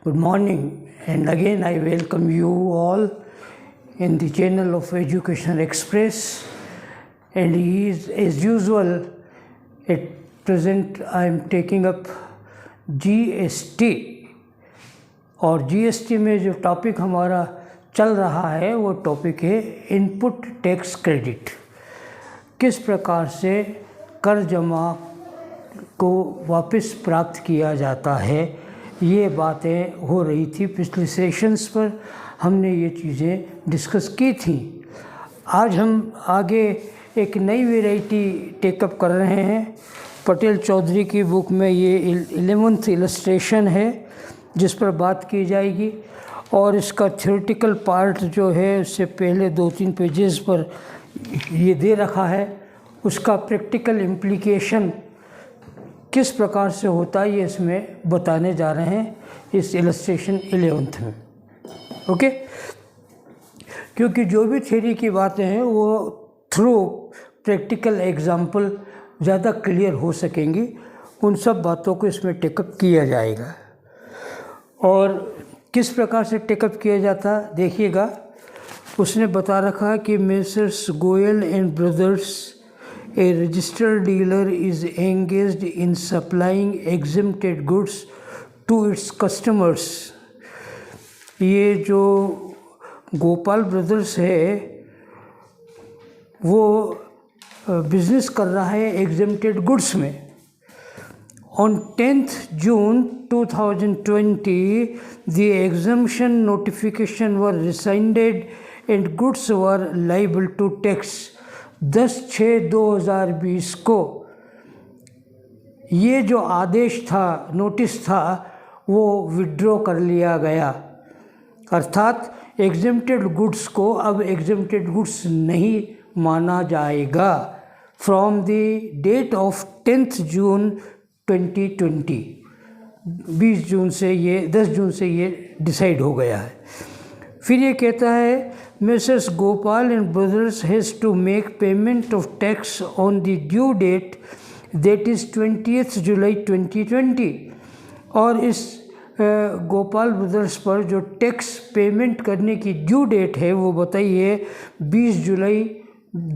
Good morning, and again I welcome you all in the channel of Education Express. And as usual, at present I am taking up GST. और GST में जो topic हमारा चल रहा है वो topic है इनपुट टैक्स क्रेडिट। किस प्रकार से कर जमा को वापस प्राप्त किया जाता है, ये बातें हो रही थी पिछले सेशंस पर, हमने ये चीज़ें डिस्कस की थी। आज हम आगे एक नई वैरायटी टेकअप कर रहे हैं। पटेल चौधरी की बुक में ये 11th इलस्ट्रेशन है जिस पर बात की जाएगी, और इसका थ्योरेटिकल पार्ट जो है उससे पहले 2-3 पेजेस पर ये दे रखा है। उसका प्रैक्टिकल इम्प्लीकेशन किस प्रकार से होता है ये इसमें बताने जा रहे हैं इस इलस्ट्रेशन 11th में। ओके, क्योंकि जो भी थ्योरी की बातें हैं वो थ्रू प्रैक्टिकल एग्जाम्पल ज़्यादा क्लियर हो सकेंगी। उन सब बातों को इसमें टेकअप किया जाएगा। और किस प्रकार से टेकअप किया जाता देखिएगा। उसने बता रखा है कि messrs Goyal and brothers, a registered dealer is engaged in supplying exempted goods to its customers। ये जो गोपाल ब्रदर्स है वो बिजनेस कर रहा है एग्जेम्प्टेड गुड्स में। On 10th June 2020, the exemption notification were rescinded and goods were liable to tax। 10/6/2020 को ये जो आदेश था, नोटिस था, वो विड्रॉ कर लिया गया। अर्थात एग्जेम्प्टेड गुड्स को अब एग्जेम्प्टेड गुड्स नहीं माना जाएगा from the date of 10th June 2020। 10 जून से ये डिसाइड हो गया है। फिर ये कहता है Messrs. Gopal and Brothers has to make payment of tax on the due date, that is 20th July 2020। और इस गोपाल ब्रदर्स पर जो टैक्स पेमेंट करने की ड्यू डेट है वो बताइए 20 जुलाई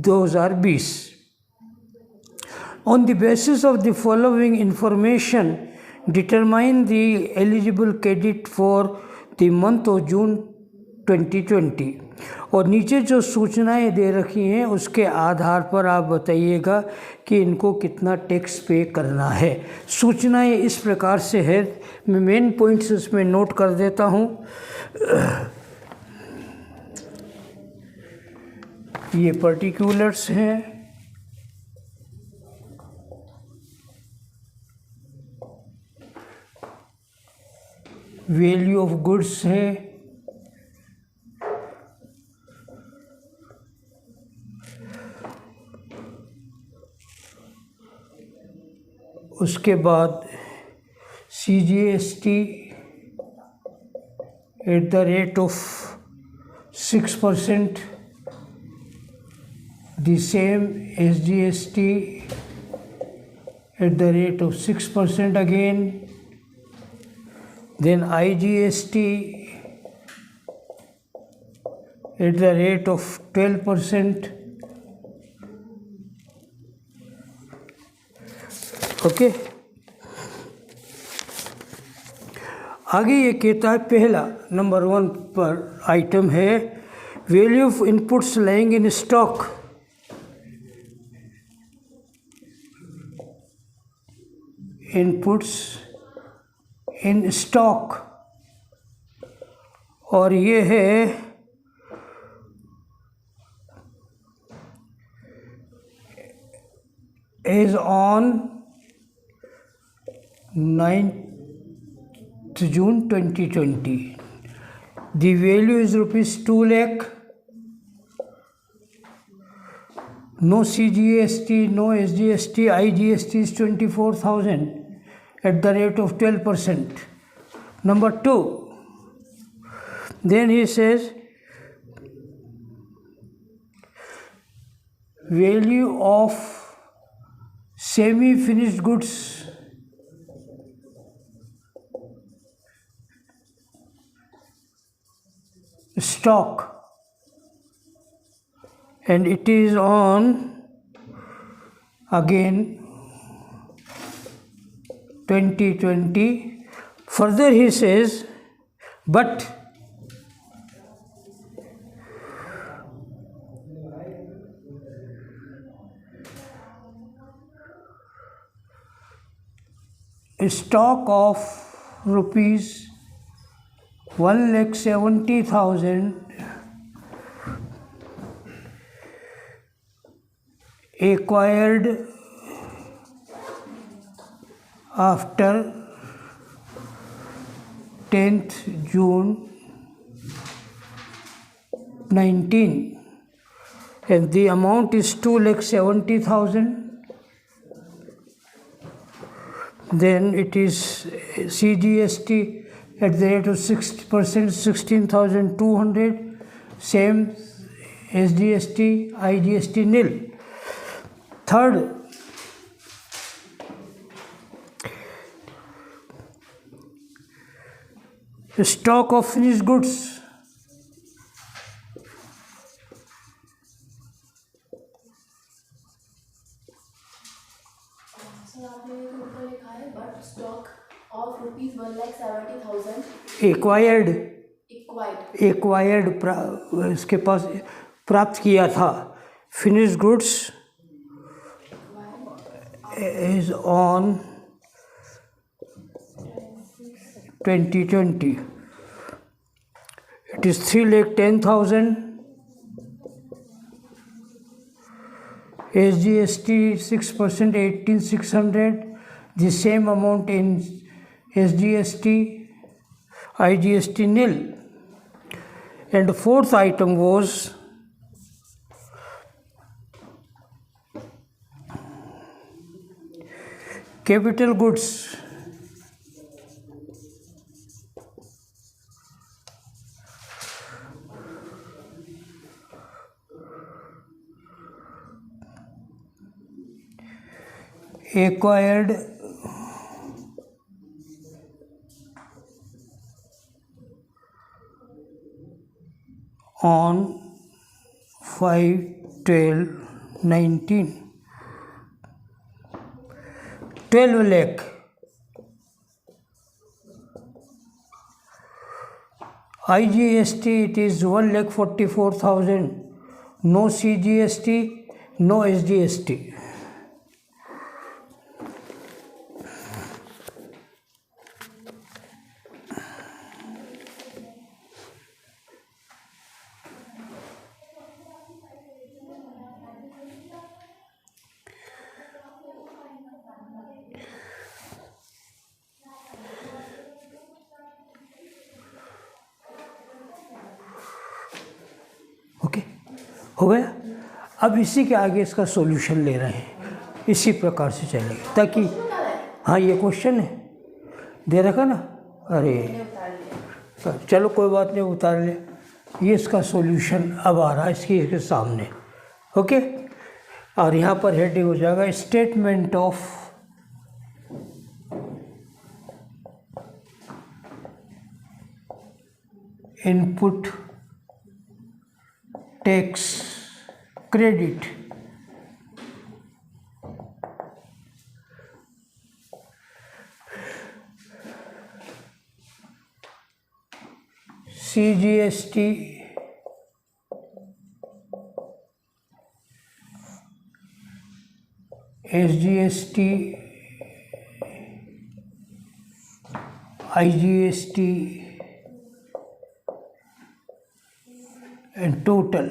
2020। On the basis of the following information, determine the eligible credit for the month of June 2020। और नीचे जो सूचनाएं दे रखी हैं उसके आधार पर आप बताइएगा कि इनको कितना टैक्स पे करना है। सूचनाएं इस प्रकार से है, मैं मेन पॉइंट्स इसमें नोट कर देता हूं। ये पर्टिकुलर्स हैं, वैल्यू ऑफ गुड्स है, उसके बाद CGST at the rate of 6%, the same SGST at the rate of 6% again, then IGST at the rate of 12%। Okay, आगे ये कहता है पहला नंबर 1 पर आइटम है value of inputs lying in stock. Inputs in stock, और ये है as on 9th June 2020। The value is rupees 2 lakh, no CGST, no SGST, IGST is 24,000 at the rate of 12%. Number 2, then he says value of semi-finished goods stock, and it is on again 2020. Further he says, but a stock of rupees 1,70,000 acquired after 10th June 19, and the amount is 2,70,000. Then it is CGST at the rate of 6%, 16,200. Same SGST, IGST nil. Third, stock of finished goods. Sir आपने ऊपर लिखा है but stock of rupees 1,70,000 acquired इसके पास प्राप्त किया था. Finished goods is on 2020. It is 3,10,000. SGST 6%, 18,600. The same amount in SGST, IGST nil. And the fourth item was capital goods. Acquired on 5/12/19. 12 lakh. IGST it is 1,44,000. No CGST, no SGST. Okay, हो गया. अब इसी के आगे इसका solution ले रहे हैं, इसी प्रकार से चलेगा ताकि हाँ ये क्वेश्चन है दे रखा ना. अरे चलो कोई बात नहीं, उतार ले. ये इसका सॉल्यूशन अब आ रहा है इसके सामने. ओके, और यहाँ पर हेडिंग हो जाएगा statement of input tax credit. CGST, SGST, IGST and total.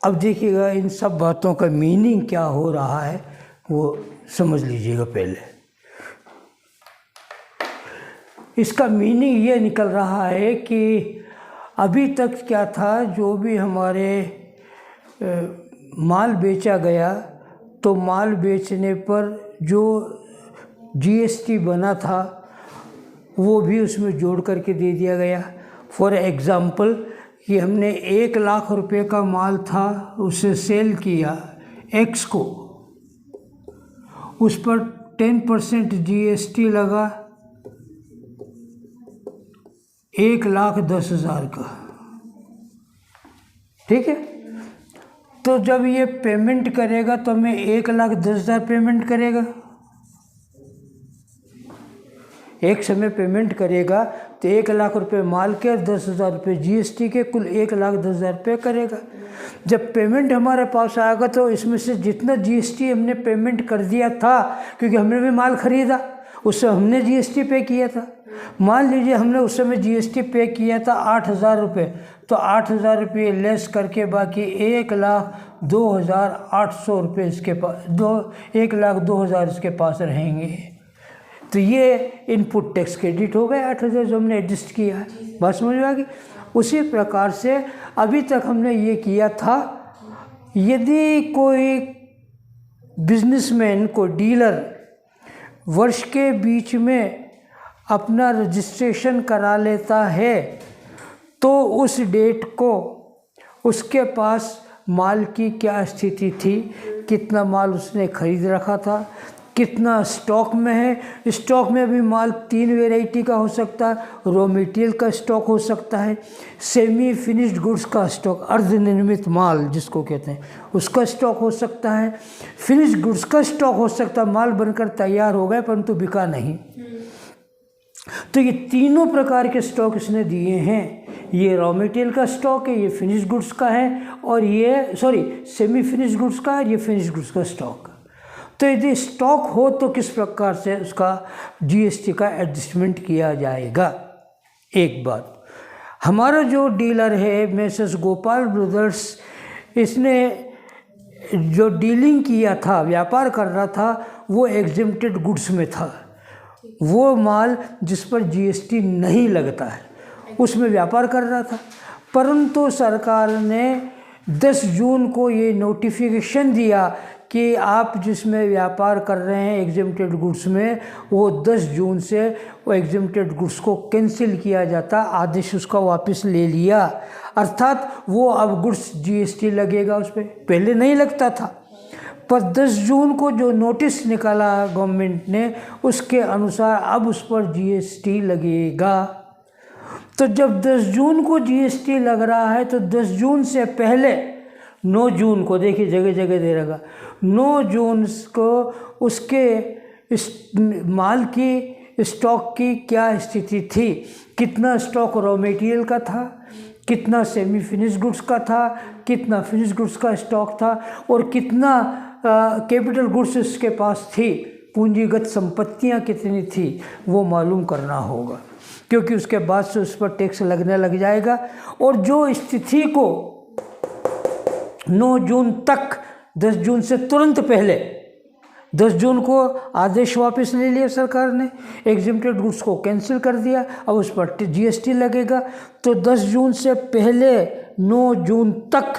अब देखिएगा इन सब बातों का मीनिंग क्या हो रहा है वो समझ लीजिएगा. पहले इसका मीनिंग ये निकल रहा है कि अभी तक क्या था, जो भी हमारे माल बेचा गया तो माल बेचने पर जो GST बना था वो भी उसमें जोड़ करके दे दिया गया। फॉर एग्ज़ाम्पल कि हमने 1 लाख रुपए का माल था, उसे सेल किया एक्स को, उस पर 10% GST लगा 1,10,000 का, ठीक है। तो जब ये पेमेंट करेगा तो हमें 1,10,000 पेमेंट करेगा। एक समय पेमेंट करेगा तो 1 लाख रुपए माल के, 10,000 रुपये GST के, कुल 1,10,000 रुपये करेगा। जब पेमेंट हमारे पास आएगा तो इसमें से जितना GST हमने पेमेंट कर दिया था, क्योंकि हमने भी माल खरीदा, उससे हमने GST पे किया था। मान लीजिए हमने उस समय GST पे किया था 8,000 रुपये, तो 8,000 रुपये लेस करके बाकी 1,02,800 रुपये इसके पास, 1,02,000 इसके पास रहेंगे। तो ये इनपुट टैक्स क्रेडिट हो गया 8,000 जो हमने एडजस्ट किया है। बात समझ में आ गई। उसी प्रकार से अभी तक हमने ये किया था, यदि कोई बिजनेसमैन को डीलर वर्ष के बीच में अपना रजिस्ट्रेशन करा लेता है तो उस डेट को उसके पास माल की क्या स्थिति थी, कितना माल उसने खरीद रखा था, कितना स्टॉक में है। स्टॉक में भी माल 3 वेराइटी का हो सकता है। रॉ मटेरियल का स्टॉक हो सकता है, सेमी फिनिश्ड गुड्स का स्टॉक, अर्धनिर्मित माल जिसको कहते हैं, उसका स्टॉक हो सकता है, फिनिश्ड गुड्स का स्टॉक हो सकता है, माल बनकर तैयार हो गए परंतु बिका नहीं। तो ये तीनों प्रकार के स्टॉक इसने दिए हैं। ये रॉ मटेरियल का स्टॉक है, ये फिनिश्ड गुड्स का है, और ये सेमी फिनिश्ड गुड्स का है, ये फिनिश्ड गुड्स का स्टॉक। तो यदि स्टॉक हो तो किस प्रकार से उसका GST का एडजस्टमेंट किया जाएगा। एक बात, हमारा जो डीलर है मिसेस गोपाल ब्रदर्स, इसने जो डीलिंग किया था, व्यापार कर रहा था, वो एग्जेम्प्टेड गुड्स में था। वो माल जिस पर GST नहीं लगता है उसमें व्यापार कर रहा था। परंतु सरकार ने 10 जून को ये नोटिफिकेशन दिया कि आप जिसमें व्यापार कर रहे हैं एग्जेम्प्टेड गुड्स में, वो 10 जून से वो एग्जेम्प्टेड गुड्स को कैंसिल किया जाता, आदेश उसका वापस ले लिया। अर्थात वो अब गुड्स GST लगेगा उस पर, पहले नहीं लगता था। पर 10 जून को जो नोटिस निकाला गवर्नमेंट ने, उसके अनुसार अब उस पर GST लगेगा। तो जब 10 जून को GST लग रहा है तो 10 जून से पहले 9 जून को, देखिए जगह जगह दे रहा, 9 जून को उसके माल की स्टॉक की क्या स्थिति थी, कितना स्टॉक रॉ मटेरियल का था, कितना सेमी फिनिश गुड्स का था, कितना फिनिश गुड्स का स्टॉक था, और कितना कैपिटल गुड्स उसके पास थी, पूंजीगत संपत्तियां कितनी थी, वो मालूम करना होगा, क्योंकि उसके बाद से उस पर टैक्स लगने लग जाएगा। और जो स्थिति को 9 जून तक, 10 जून से तुरंत पहले, 10 जून को आदेश वापस ले लिया सरकार ने, एग्जेम्प्टेड गुड्स को कैंसिल कर दिया, अब उस पर GST लगेगा। तो 10 जून से पहले 9 जून तक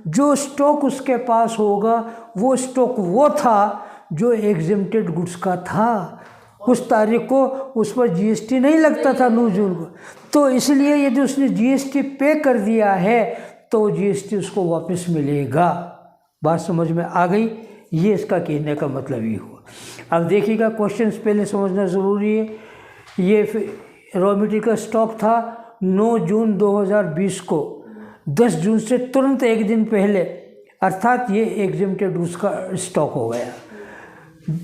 जो स्टॉक उसके पास होगा, वो स्टॉक वो था जो एग्जेम्प्टेड गुड्स का था। उस तारीख को उस पर GST नहीं लगता था 9 जून को। तो इसलिए यदि उसने GST पे कर दिया है तो GST उसको वापस मिलेगा। बात समझ में आ गई। ये इसका कहने का मतलब ही हुआ। अब देखिएगा, क्वेश्चंस पहले समझना ज़रूरी है। ये रॉ मटेरियल का स्टॉक था 9 जून 2020 को, 10 जून से तुरंत एक दिन पहले, अर्थात ये एग्जेम्प्टेड गुड्स का स्टॉक हो गया।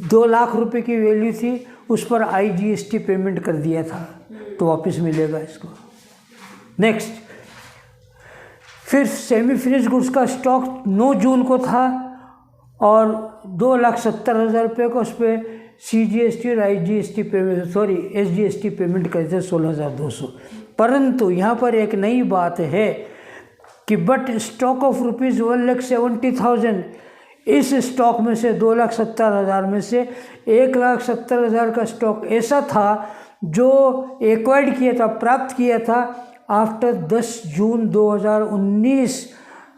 2 लाख रुपए की वैल्यू थी, उस पर IGST पेमेंट कर दिया था, तो वापस मिलेगा इसको। नेक्स्ट, फिर सेमी फिनिश गुड्स का स्टॉक 9 जून को था और 2,70,000 रुपये को उस पर CGST और IGST पेमेंट, SGST पेमेंट करते 16,200। परंतु यहाँ पर एक नई बात है कि बट स्टॉक ऑफ रुपीज़ 1,70,000, इस स्टॉक में से 2,70,000 में से 1,70,000 का स्टॉक ऐसा था जो एक्वायर्ड किया था, प्राप्त किया था आफ्टर 10 जून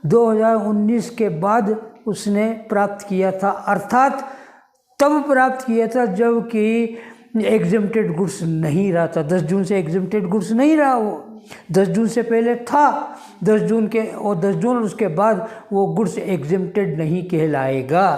2019 के बाद उसने प्राप्त किया था। अर्थात तब प्राप्त किया था जबकि एग्जेम्प्टेड गुड्स नहीं रहा था। 10 जून से एग्जेम्प्टेड गुड्स नहीं रहा वो, 10 जून से पहले था, 10 जून के और 10 जून उसके बाद वो गुड्स एग्जेम्प्टेड नहीं कहलाएगा।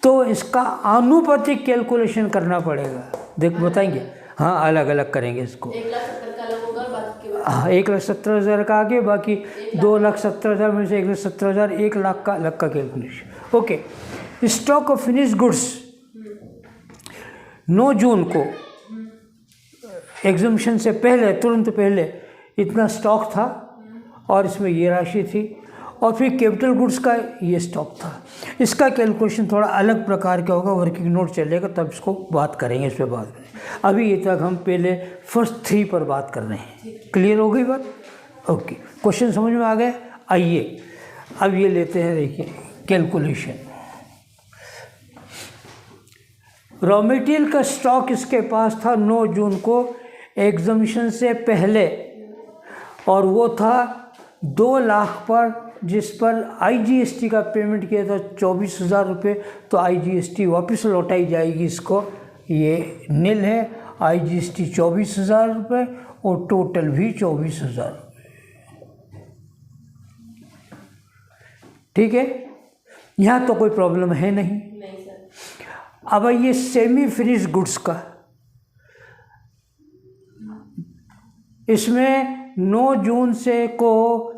तो इसका आनुपातिक कैलकुलेशन करना पड़ेगा। देख बताएंगे, हाँ अलग अलग करेंगे इसको। 1,70,000 का अलग होगा और बाकी के हाँ 1,70,000 का आगे, बाकी 2,70,000 में से 1,70,000 1 लाख का अलग का calculation. Okay, stock of finish goods 9 जून को एग्जम्पशन से पहले, तुरंत पहले इतना स्टॉक था और इसमें ये राशि थी, और फिर कैपिटल गुड्स का ये स्टॉक था। इसका कैलकुलेशन थोड़ा अलग प्रकार का होगा, वर्किंग नोट चलेगा तब इसको बात करेंगे, इस पर बात करेंगे। अभी ये तक हम पहले फर्स्ट 3 पर बात कर रहे हैं। क्लियर हो गई बात? ओके, क्वेश्चन समझ में आ गए? आइए अब ये लेते हैं, देखिए कैलकुलेशन। रॉ मटेरियल का स्टॉक इसके पास था 9 जून को एग्जम्पशन से पहले, और वो था 2 लाख पर, जिस पर IGST का पेमेंट किया था 24,000 रुपये। तो IGST वापस लौटाई जाएगी इसको, ये नील है। IGST 24,000 रुपये और टोटल भी 24,000 रुपये। ठीक है, यहाँ तो कोई प्रॉब्लम है नहीं। नहीं सर। अब ये सेमी फिनिश गुड्स का, इसमें 9 जून से को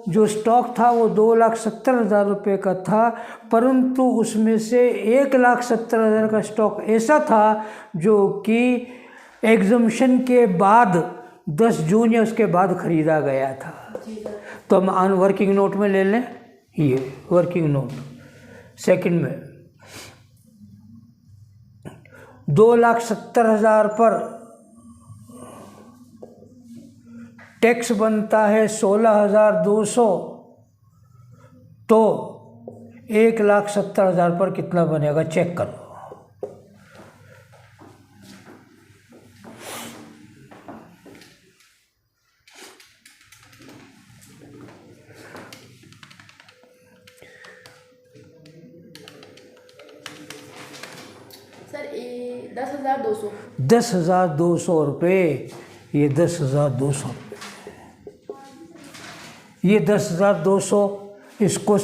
जो स्टॉक था वो 2,70,000 रुपये का था, परंतु उसमें से 1,70,000 का स्टॉक ऐसा था जो कि एग्जम्पशन के बाद 10 जून या उसके बाद ख़रीदा गया था। तो हम वर्किंग नोट में ले लें, ये वर्किंग नोट सेकंड में 2,70,000 पर टैक्स बनता है 16,200, तो 1,70,000 पर कितना बनेगा चेक करो। सर ये 10,200। 10,200 रुपये, ये 10,200 रुपये, ये 10,200। इसको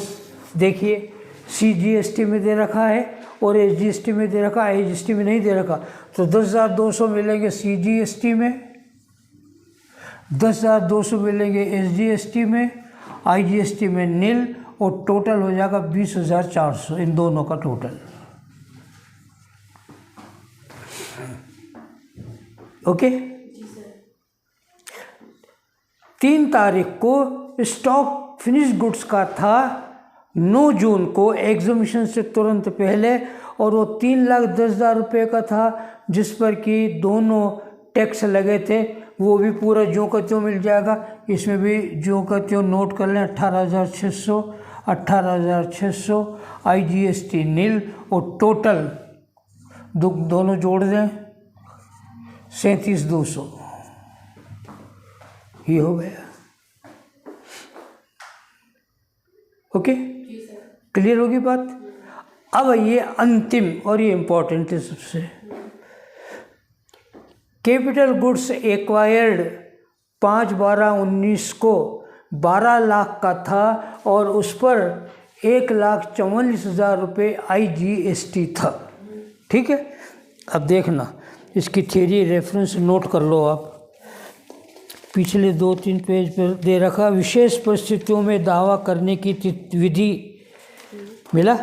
देखिए CGST में दे रखा है और SGST में दे रखा है, IGST में नहीं दे रखा। तो 10,200 मिलेंगे CGST में, 10,200 मिलेंगे SGST में, IGST में नील, और टोटल हो जाएगा 20,400, इन दोनों का टोटल। ओके, 3 तारीख को स्टॉक फिनिश गुड्स का था 9 जून को एग्जम्पशन से तुरंत पहले, और वो 3,10,000 रुपये का था, जिस पर कि दोनों टैक्स लगे थे। वो भी पूरा ज्यों का त्यों मिल जाएगा, इसमें भी ज्यों का त्यों नोट कर लें। 18,600, 18,600, IGST नील, और टोटल दोनों जोड़ दें 37,200, ये हो गया। ओके, क्लियर होगी बात? अब ये अंतिम और ये इम्पोर्टेंट है सबसे, कैपिटल गुड्स एक्वायर्ड 5/12/19 को 12 लाख का था, और उस पर 1,44,000 रुपये IGST था। ठीक है, अब देखना इसकी थियरी रेफरेंस नोट कर लो आप, पिछले 2-3 पेज पर दे रखा। विशेष परिस्थितियों में दावा करने की विधि मिला,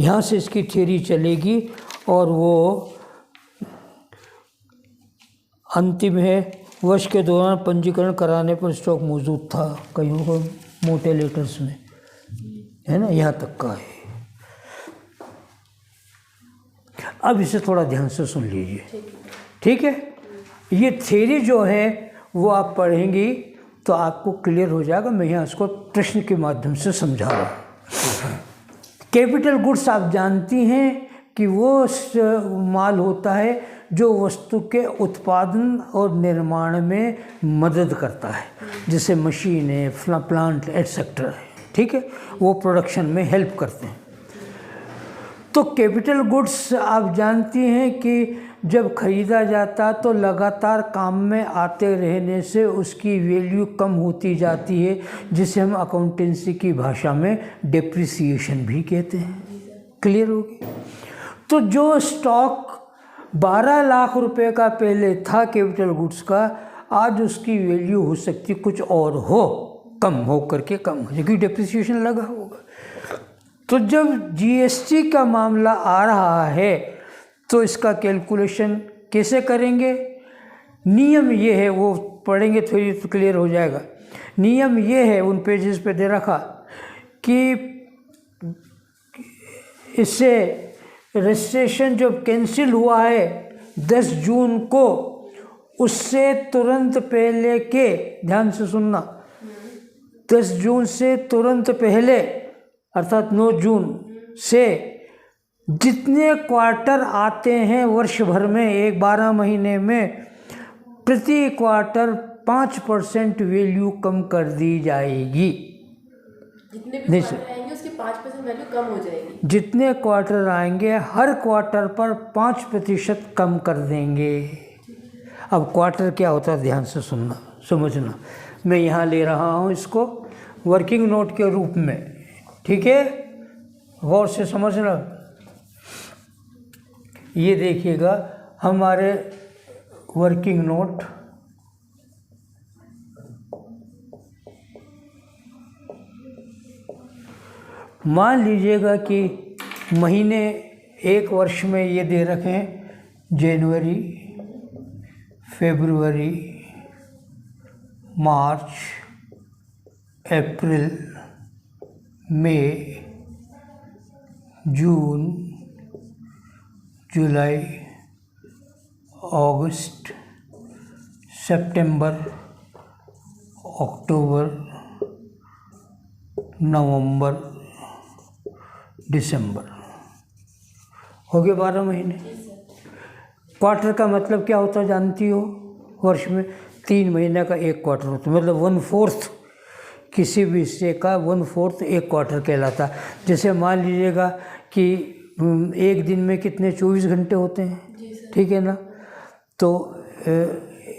यहाँ से इसकी थियरी चलेगी, और वो अंतिम है। वर्ष के दौरान पंजीकरण कराने पर स्टॉक मौजूद था, कईयों को मोटे लेटर्स में है ना, यहाँ तक का है। अब इसे थोड़ा ध्यान से सुन लीजिए, ठीक है? ये थ्योरी जो है वो आप पढ़ेंगी तो आपको क्लियर हो जाएगा। मैं यहाँ इसको प्रश्न के माध्यम से समझा रहा हूँ। कैपिटल गुड्स आप जानती हैं कि वो माल होता है जो वस्तु के उत्पादन और निर्माण में मदद करता है, जैसे मशीनें, प्लांट एटसेट्रा है, ठीक है, वो प्रोडक्शन में हेल्प करते हैं। तो कैपिटल गुड्स आप जानती हैं कि जब खरीदा जाता तो लगातार काम में आते रहने से उसकी वैल्यू कम होती जाती है, जिसे हम अकाउंटेंसी की भाषा में डेप्रिसिएशन भी कहते हैं। क्लियर होगी? तो जो स्टॉक 12 लाख रुपए का पहले था कैपिटल गुड्स का, आज उसकी वैल्यू हो सकती कुछ और हो, कम हो करके कम हो, क्योंकि डेप्रिसिएशन लगा होगा। तो जब जीएसटी का मामला आ रहा है तो इसका कैलकुलेशन कैसे करेंगे? नियम ये है, वो पढ़ेंगे थोड़ी तो क्लियर हो जाएगा। नियम ये है, उन पेजेस पे दे रखा कि इससे रजिस्ट्रेशन जब कैंसिल हुआ है 10 जून को, उससे तुरंत पहले के, ध्यान से सुनना, 10 जून से तुरंत पहले अर्थात 9 जून से जितने क्वार्टर आते हैं वर्ष भर में, एक 12 महीने में, प्रति क्वार्टर 5% वैल्यू कम कर दी जाएगी। जितने भी क्वार्टर आएंगे उसकी 5% वैल्यू कम हो जाएगी। जितने क्वार्टर आएंगे हर क्वार्टर पर 5% कम कर देंगे। अब क्वार्टर क्या होता है ध्यान से सुनना, समझना। मैं यहाँ ले रहा हूँ इसको वर्किंग नोट के रूप में, ठीक है, गौर से समझना। ये देखिएगा हमारे वर्किंग नोट, मान लीजिएगा कि महीने एक वर्ष में ये दे रखे हैं जनवरी, फरवरी, मार्च, अप्रैल, मई, जून, जुलाई, अगस्त, सितंबर, अक्टूबर, नवंबर, दिसंबर, हो गए 12 महीने। क्वार्टर का मतलब क्या होता है जानती हो? वर्ष में 3 महीने का एक क्वार्टर होता है, मतलब 1/4 किसी भी हिस्से का 1/4 एक क्वार्टर कहलाता। जैसे मान लीजिएगा कि एक दिन में कितने 24 घंटे होते हैं, ठीक है ना, तो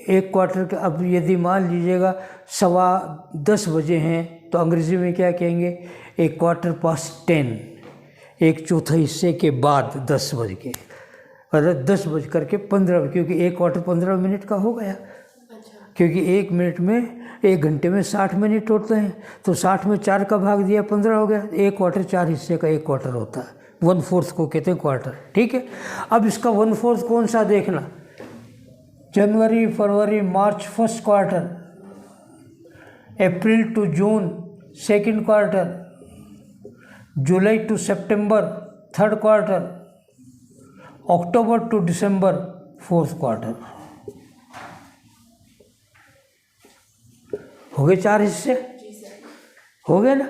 एक क्वार्टर का, अब यदि मान लीजिएगा 10:15 बजे हैं तो अंग्रेज़ी में क्या कहेंगे? एक क्वार्टर पास्ट 10, एक चौथा हिस्से के बाद 10 बज के, मतलब 10:15, क्योंकि एक क्वार्टर 15 मिनट का हो गया। अच्छा। क्योंकि एक घंटे में 60 मिनट होते हैं, तो 60 में 4 का भाग दिया 15 हो गया। एक क्वार्टर 4 हिस्से का एक क्वार्टर होता है, 1/4 को कहते हैं क्वार्टर, ठीक है। अब इसका 1/4 कौन सा देखना? January, February, March first quarter, April to June second quarter, July to September third quarter, October to December fourth quarter. हो गए 4 हिस्से, हो गए ना।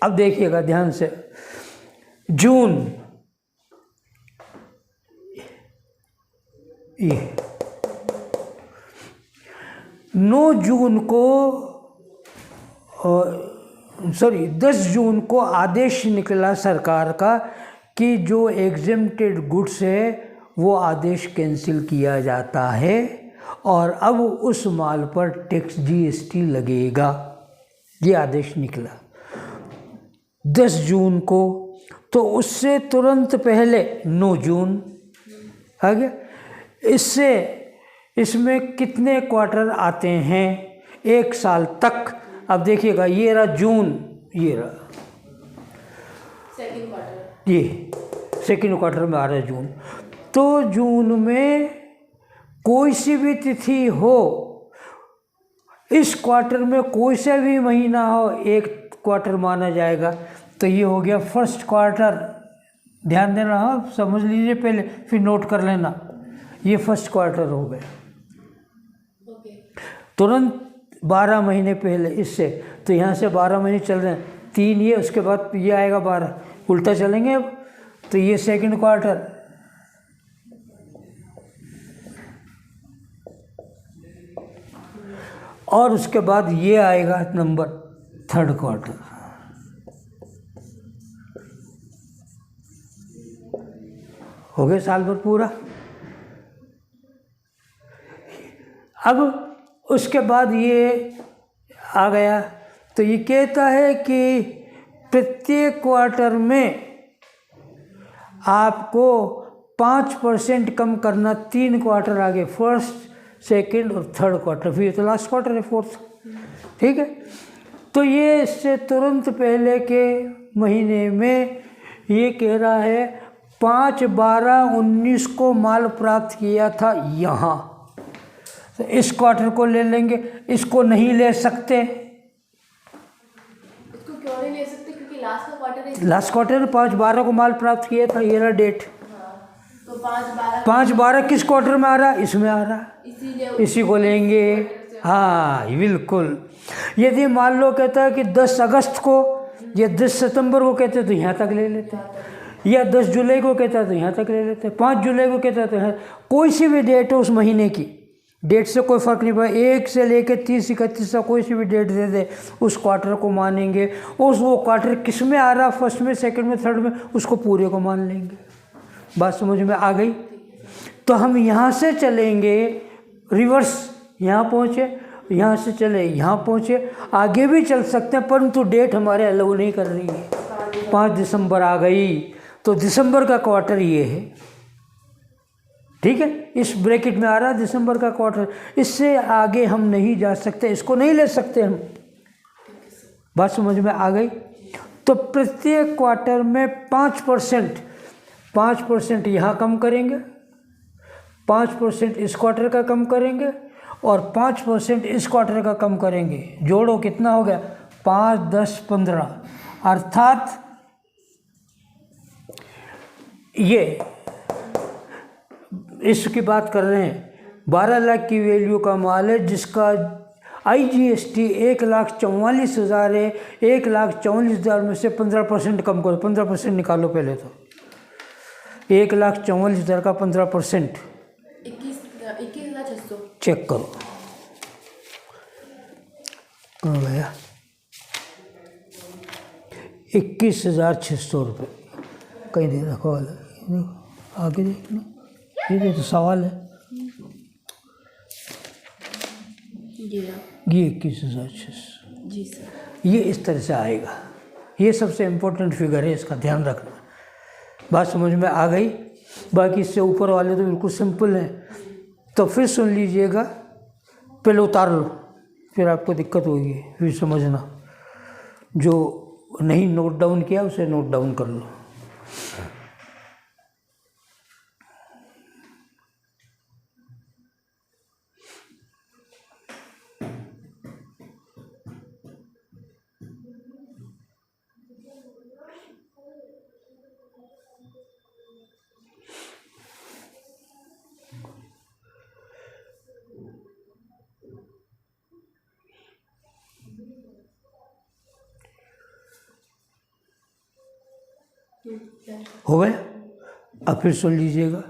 अब देखिएगा ध्यान से, जून, ये 9 जून को, 10 जून को आदेश निकला सरकार का कि जो एग्जेम्प्टेड गुड्स है वो आदेश कैंसिल किया जाता है और अब उस माल पर टैक्स जीएसटी लगेगा। ये आदेश निकला 10 जून को, तो उससे तुरंत पहले 9 जून आ गया। इसमें कितने क्वार्टर आते हैं एक साल तक? अब देखिएगा, ये रहा जून, ये रहा सेकंड क्वार्टर, ये सेकंड क्वार्टर में आ रहा है जून। तो जून में कोई सी भी तिथि हो, इस क्वार्टर में कोई सा भी महीना हो, एक क्वार्टर माना जाएगा। तो ये हो गया फर्स्ट क्वार्टर। ध्यान देना, हाँ, समझ लीजिए पहले, फिर नोट कर लेना। ये फर्स्ट क्वार्टर हो गया तुरंत 12 महीने पहले इससे। तो यहाँ से 12 महीने चल रहे हैं, 3 ये, उसके बाद ये आएगा 12, उल्टा चलेंगे अब। तो ये सेकंड क्वार्टर, और उसके बाद ये आएगा नंबर थर्ड क्वार्टर। हो गया साल भर पूरा। अब उसके बाद ये आ गया, तो ये कहता है कि प्रत्येक क्वार्टर में आपको 5% कम करना, 3 क्वार्टर आगे, फर्स्ट, सेकंड और थर्ड क्वार्टर, फिर तो लास्ट क्वार्टर है, फोर्थ। ठीक है, तो ये इससे तुरंत पहले के महीने में ये कह रहा है 5/12/19 को माल प्राप्त किया था यहाँ, तो इस क्वार्टर को ले लेंगे, इसको नहीं ले सकते। इसको क्यों नहीं ले सकते? क्योंकि लास्ट का क्वार्टर है। लास्ट क्वार्टर में 5/12 को माल प्राप्त किया था, ये रहा डेट। तो 5/12 5/12 किस क्वार्टर में आ रहा है? इसमें आ रहा है, इसीलिए इसी को लेंगे। हाँ बिल्कुल। यदि मान लो कहता है कि 10 अगस्त को या 10 सितंबर को कहते हैं तो यहाँ तक ले लेते हैं, या 10 जुलाई को कहता है तो यहाँ तक ले लेते हैं, 5 जुलाई को कहता है तो यहाँ, कोई सी भी डेट हो उस महीने की, डेट से कोई फ़र्क नहीं पड़ा, 1 से लेकर 30-31 तक कोई सी भी डेट दे दे, उस क्वार्टर को मानेंगे। उस वो क्वार्टर किस में आ रहा, फर्स्ट में, सेकंड में, थर्ड में, उसको पूरे को मान लेंगे। बात समझ में आ गई? तो हम यहाँ से चलेंगे रिवर्स, यहाँ पहुँचे, यहाँ से चले यहाँ पहुँचे, आगे भी चल सकते हैं, परंतु डेट हमारे अलाउ नहीं कर रही है। 5 दिसंबर आ गई तो दिसंबर का क्वार्टर ये है, ठीक है, इस ब्रैकेट में आ रहा है दिसंबर का क्वार्टर, इससे आगे हम नहीं जा सकते, इसको नहीं ले सकते हम। बात समझ में आ गई? तो प्रत्येक क्वार्टर में 5% यहाँ कम करेंगे, 5% इस क्वार्टर का कम करेंगे और 5% इस क्वार्टर का कम करेंगे। जोड़ो कितना हो गया? 5, 10, 15, अर्थात ये इसकी बात कर रहे हैं 12 लाख की वैल्यू का माल है जिसका IGST 1,44,000 है। 1,44,000 में से 15% कम करो, 15% निकालो पहले तो। 1,44,000 का 15% 21,600 चेक करो कहाँ गया? 21,600 रुपये कहीं दे रखा वाला, आगे देखना, ये तो सवाल है। ये 21,600 जी सर, ये इस तरह से आएगा। ये सबसे इम्पोर्टेंट फिगर है, इसका ध्यान रखना। बात समझ में आ गई? बाकी इससे ऊपर वाले तो बिल्कुल सिंपल हैं। तो फिर सुन लीजिएगा, पहले उतार लो, फिर आपको दिक्कत होगी, फिर समझना। जो नहीं नोट डाउन किया उसे नोट डाउन कर लो। हो गए? अब फिर सुन लीजिएगा,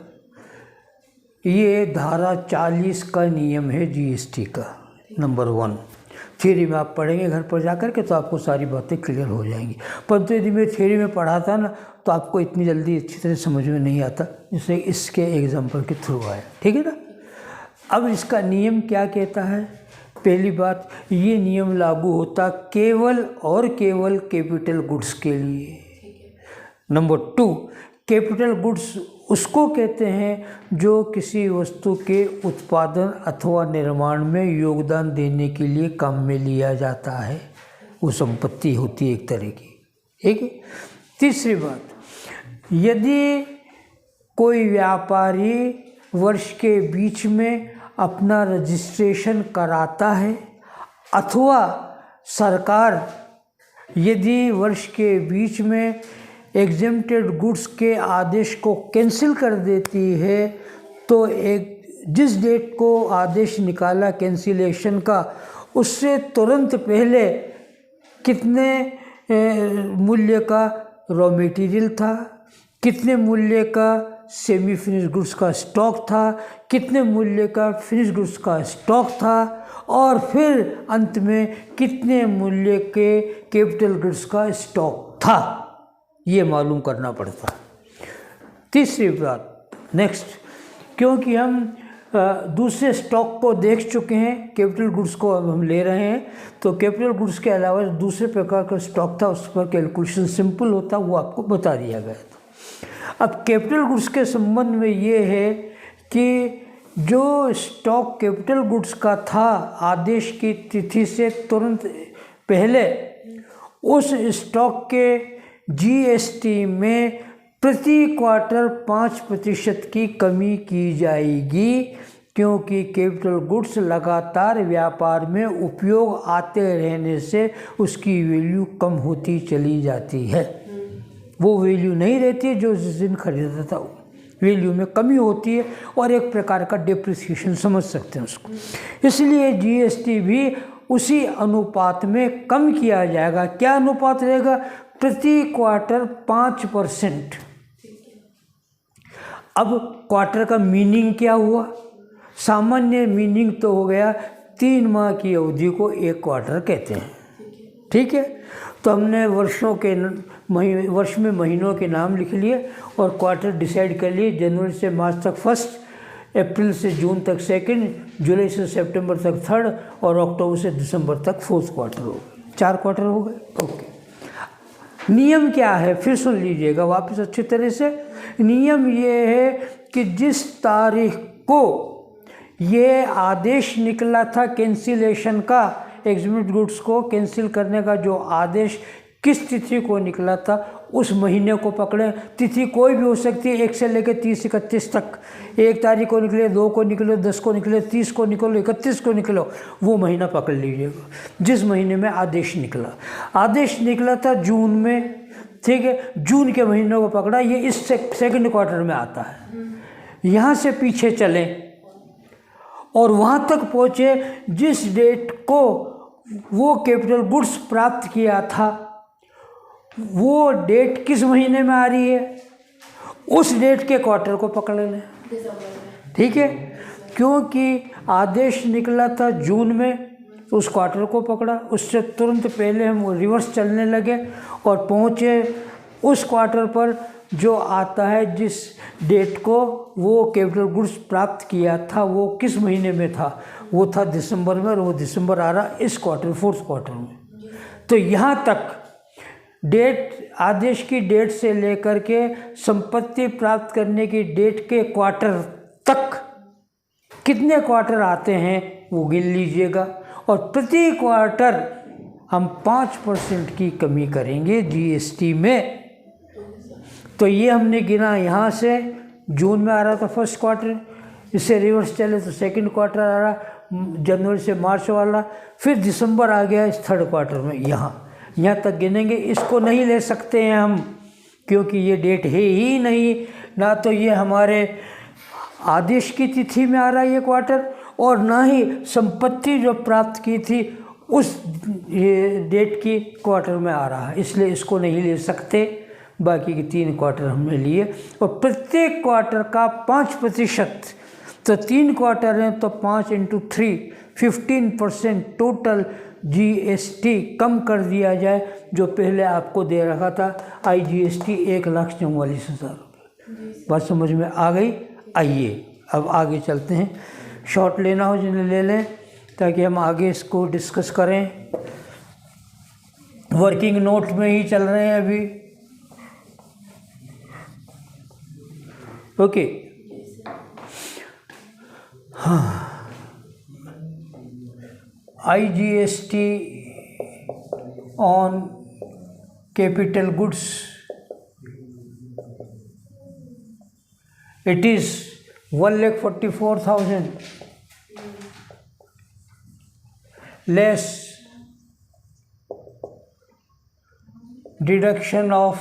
ये धारा 40 का नियम है GST का, नंबर 1। थ्योरी में आप पढ़ेंगे घर पर जाकर के तो आपको सारी बातें क्लियर हो जाएंगी। परंतु यदि मैं थ्योरी में पढ़ाता ना तो आपको इतनी जल्दी अच्छी तरह समझ में नहीं आता, जिससे इसके एग्जाम्पल के थ्रू आया। ठीक है ना? अब इसका नियम क्या कहता है? पहली बात, ये नियम लागू होता केवल और केवल कैपिटल गुड्स के लिए। नंबर 2, कैपिटल गुड्स उसको कहते हैं जो किसी वस्तु के उत्पादन अथवा निर्माण में योगदान देने के लिए काम में लिया जाता है। वो संपत्ति होती है एक तरह की। ठीक है? तीसरी बात, यदि कोई व्यापारी वर्ष के बीच में अपना रजिस्ट्रेशन कराता है अथवा सरकार यदि वर्ष के बीच में एग्जेम्प्टेड गुड्स के आदेश को कैंसिल कर देती है, तो एक जिस डेट को आदेश निकाला कैंसिलेशन का, उससे तुरंत पहले कितने मूल्य का रॉ मटेरियल था, कितने मूल्य का सेमी फिनिश गुड्स का स्टॉक था, कितने मूल्य का फिनिश गुड्स का स्टॉक था, और फिर अंत में कितने मूल्य के कैपिटल गुड्स का स्टॉक था, ये मालूम करना पड़ता है। तीसरी बात, नेक्स्ट, क्योंकि हम दूसरे स्टॉक को देख चुके हैं, कैपिटल गुड्स को अब हम ले रहे हैं, तो कैपिटल गुड्स के अलावा दूसरे प्रकार का स्टॉक था, उस पर कैलकुलेशन सिंपल होता, वो आपको बता दिया गया था। अब कैपिटल गुड्स के संबंध में ये है कि जो स्टॉक कैपिटल गुड्स का था आदेश की तिथि से तुरंत पहले, उस स्टॉक के जीएसटी में प्रति क्वार्टर 5% की कमी की जाएगी, क्योंकि कैपिटल गुड्स लगातार व्यापार में उपयोग आते रहने से उसकी वैल्यू कम होती चली जाती है। वो वैल्यू नहीं रहती जो जिस दिन खरीदा था, वैल्यू में कमी होती है और एक प्रकार का डिप्रिसिएशन समझ सकते हैं उसको। इसलिए जीएसटी भी उसी अनुपात में कम किया जाएगा। क्या अनुपात रहेगा? प्रति क्वार्टर 5%। अब क्वार्टर का मीनिंग क्या हुआ? सामान्य मीनिंग तो हो गया 3 माह की अवधि को एक क्वार्टर कहते हैं, ठीक है। तो हमने वर्ष में महीनों के नाम लिख लिए और क्वार्टर डिसाइड कर लिए। जनवरी से मार्च तक फर्स्ट, अप्रैल से जून तक सेकंड, जुलाई से सितंबर तक थर्ड और अक्टूबर से दिसंबर तक फोर्थ क्वार्टर हो गए। 4 क्वार्टर हो गए। ओके, नियम क्या है फिर सुन लीजिएगा वापस अच्छी तरह से। नियम ये है कि जिस तारीख को ये आदेश निकला था कैंसिलेशन का, एग्जीक्यूटिव गुड्स को कैंसिल करने का जो आदेश किस तिथि को निकला था, उस महीने को पकड़ें। तिथि कोई भी हो सकती है, 1 से लेकर 30-31 तक। 1 तारीख को निकले, 2 को निकलो, 10 को निकले, 30 को निकलो, 31 को निकलो, वो महीना पकड़ लीजिएगा जिस महीने में आदेश निकला। आदेश निकला था जून में, ठीक है, जून के महीने को पकड़ा, ये इस सेकंड क्वार्टर में आता है। यहाँ से पीछे चलें और वहाँ तक पहुँचे जिस डेट को वो कैपिटल गुड्स प्राप्त किया था, वो डेट किस महीने में आ रही है, उस डेट के क्वार्टर को पकड़ लें, ठीक है। क्योंकि आदेश निकला था जून में, तो उस क्वार्टर को पकड़ा, उससे तुरंत पहले हम रिवर्स चलने लगे और पहुँचे उस क्वार्टर पर जो आता है जिस डेट को वो कैपिटल गुड्स प्राप्त किया था। वो किस महीने में था? वो था दिसंबर में, और वो दिसंबर आ रहा इस क्वार्टर, फोर्थ क्वार्टर में। तो यहाँ तक डेट, आदेश की डेट से लेकर के संपत्ति प्राप्त करने की डेट के क्वार्टर तक कितने क्वार्टर आते हैं वो गिन लीजिएगा। और प्रति क्वार्टर हम 5% की कमी करेंगे जीएसटी में। तो ये हमने गिना, यहाँ से जून में आ रहा था फर्स्ट क्वार्टर, इससे रिवर्स चले तो सेकंड क्वार्टर आ रहा, जनवरी से मार्च वाला, फिर दिसंबर आ गया इस थर्ड क्वार्टर में। यहाँ तक गिनेंगे। इसको नहीं ले सकते हैं हम, क्योंकि ये डेट है ही नहीं, ना तो ये हमारे आदेश की तिथि में आ रहा है ये क्वार्टर, और ना ही संपत्ति जो प्राप्त की थी उस डेट की क्वार्टर में आ रहा है, इसलिए इसको नहीं ले सकते। बाकी के 3 क्वार्टर हमने लिए और प्रत्येक क्वार्टर का 5%, तो 3 क्वार्टर हैं तो 5 × 3 15% टोटल जीएसटी कम कर दिया जाए, जो पहले आपको दे रखा था IGST 1,44,000 रुपये। बात समझ में आ गई? आइए अब आगे चलते हैं। शॉर्ट लेना हो जिन्हें ले लें, ताकि हम आगे इसको डिस्कस करें। वर्किंग नोट में ही चल रहे हैं अभी, ओके। हाँ, IGST on capital goods, it is 1,44,000 less deduction of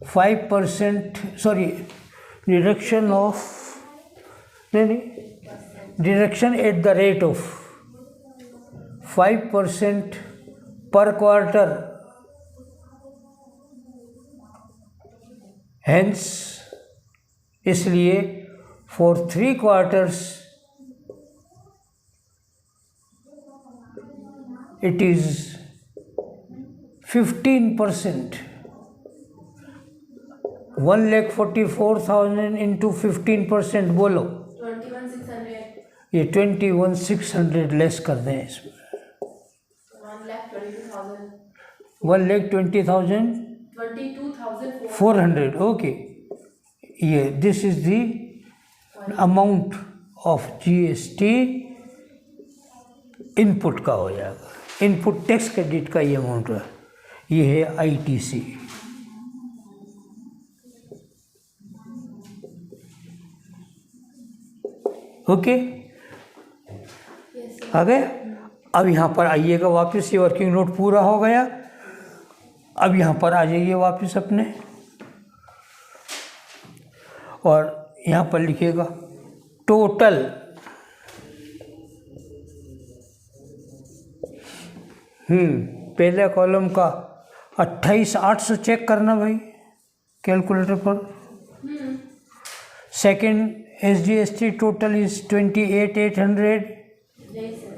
5%, deduction of deduction at the rate of 5% per quarter. Hence, इसलिए for 3 quarters it is 15%. 1,44,000 into 15% बोलो, 21,600. ये 21,600 लेस कर दें इसमें, 1,22,000. 1,20,000 22,400. ओके, ये this is the amount of GST input का हो जाएगा, इनपुट टैक्स क्रेडिट का ये अमाउंट है, ये है आईटीसी। Okay, Yes, sir. आ गए। अब यहाँ पर आइएगा वापस, ये वर्किंग नोट पूरा हो गया। अब यहाँ पर आ जाइए वापस अपने, और यहाँ पर लिखिएगा टोटल पहले कॉलम का 28,800 चेक करना भाई कैलकुलेटर पर। Second SGST total is 28,800। Yes, sir.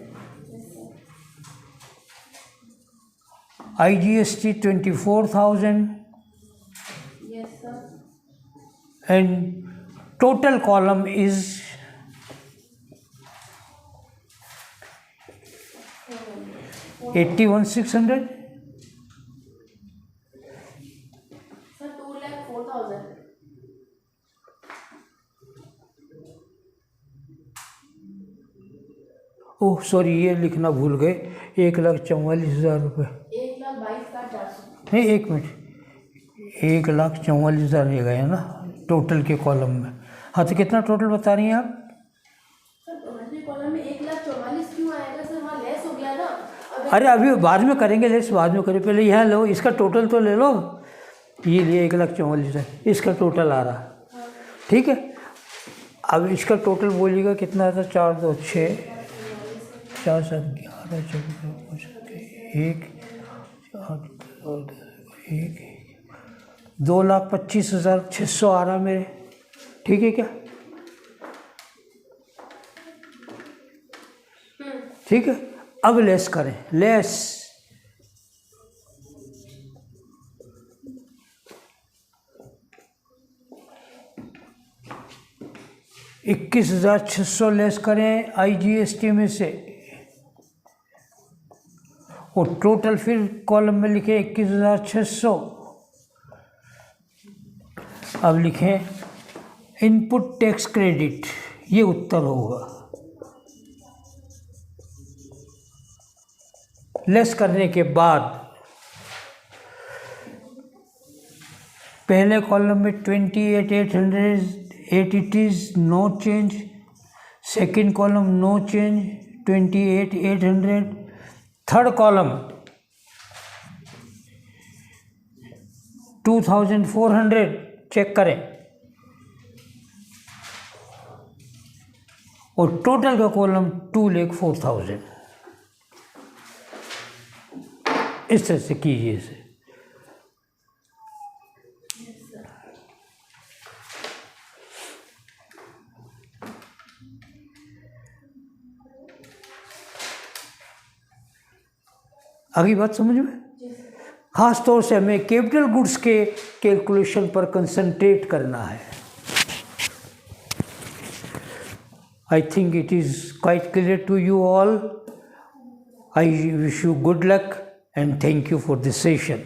Yes, sir. IGST 24,000 Yes, sir. and total column is 81,600। Sir, 2,04,000. Oh sorry, ये लिखना भूल गए, 1,44,000 रुपये। 1,22,400. नहीं, एक मिनट, 1,44,000 ये गए ना टोटल के कॉलम में। हाँ, तो कितना टोटल बता रही हैं आप? सर, दूसरे कॉलम में 1,44,000 क्यों आएगा सर? वहाँ लेस हो गया ना। अरे अभी बाद में करेंगे, लेस बाद में करें, पहले यह लो, इसका टोटल तो ले लो। ये लिए 1,44,000, इसका टोटल आ रहा, ठीक है। अब इसका टोटल बोलिएगा कितना था? 4, 2, 6, 4, 7, 11, 14, 1, 2,25,600 आ रहा मेरे, ठीक है क्या? ठीक है, अब लेस करें, लेस 21,600 लेस करें आईजीएसटी में से, और टोटल फिर कॉलम में लिखें 21,600। अब लिखें इनपुट टैक्स क्रेडिट, ये उत्तर होगा। लेस करने के बाद पहले कॉलम में 28,800 it is no change, second column no change 28,800, third column 2,400 check करें, और टोटल का कॉलम 2,04,000। इस तरह से कीजिए इसे। आगे बात समझ में? खास तौर से हमें कैपिटल गुड्स के कैलकुलेशन पर कंसंट्रेट करना है। I think it is quite clear to you all. I wish you good luck and thank you for this session.